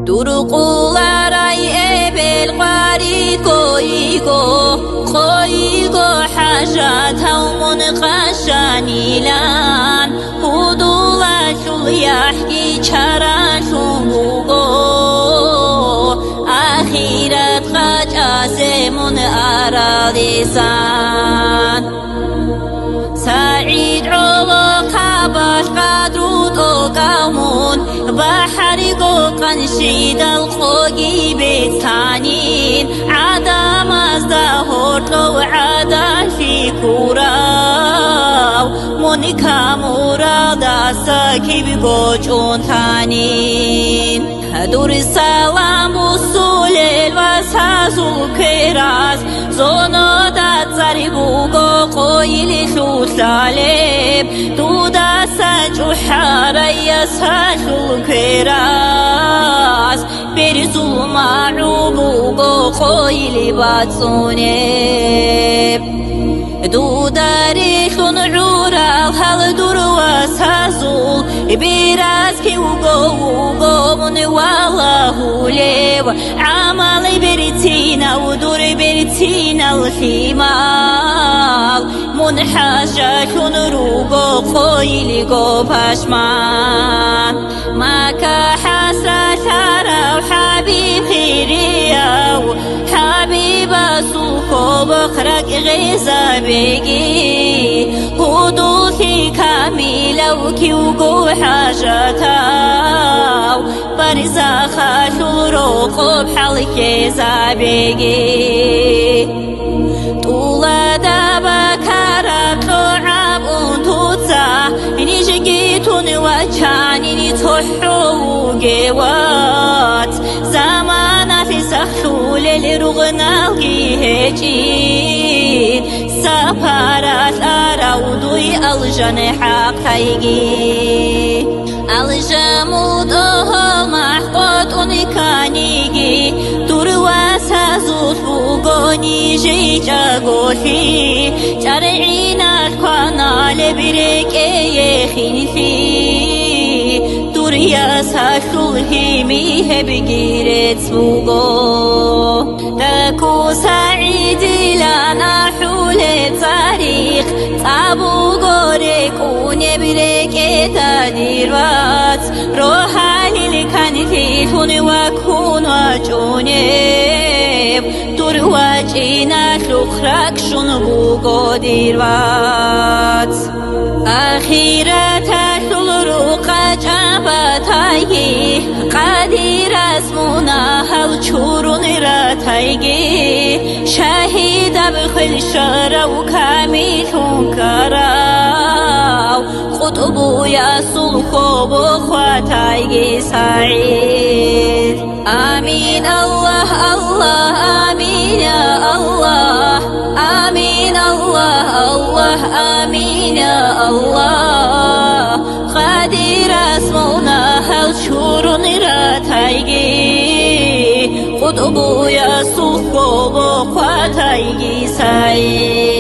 두루꾸라라 예벨 과리고 이고 거이고 하샤 타우문 가샤니란 후두라 슐야히 차라 슈무고 아히랏 가자세문 아라디산 사이드 올로 카바sh qadrut oqamun baharigo qanshidal qogi betanin adamazda hortlo ada fikuraw monika murada sakib gochontanin dur salam usulel vasazul keras zonoda tsaribugo qoyili shulaleb tuda sajuhara yasashul keras berizul ma'ubugo qoyili batsuneb دوداري خنعورا هل دروا سازول براز كي وقو من والله ليو عمالي بريتينا ودور بريتينا الحمال منحاشا خنروغو قويلي قو باشمان ما كحسرة شارع حبيبي رياو حبيبا سوكو بخرق غيزا بيجي هدوثي كاملة وكيوغو حاجتاو برزا خاشورو قب حلقي زابيجي طولة دابا كارب تعب انتوتسا نيجيتون وجاني تحو جوات زمان في سخول لرغنالي هجين سفارات أراودوي الجنحاق تايجي الجمود أهل محقوط أنكانيجي درواسا زوت بوغوني جيجا غوثي جارعينا القانا لبريك يخينثي دوريا ساشولهي ميه بجيرت سوغو داكو سعيدي لنا حول التاريخ تابو غوريك ونبريك تديرات روحاني لكانتي هون وكون وجونيب دور وجينا شخرك شنبوغو ديرات أخيرا تشلرو قجابتاي قدير اسمنا هل چورون راتايجي شهيد بخل شرو كاميتون كراو قطبو ياسوكو بخواتايجي سعيد آمين الله الله آمين يا الله آمين الله الله آمين يا الله قدير اسمنا هل شورون راتايجي قطبو ياسوكو بخواتايجي سعيد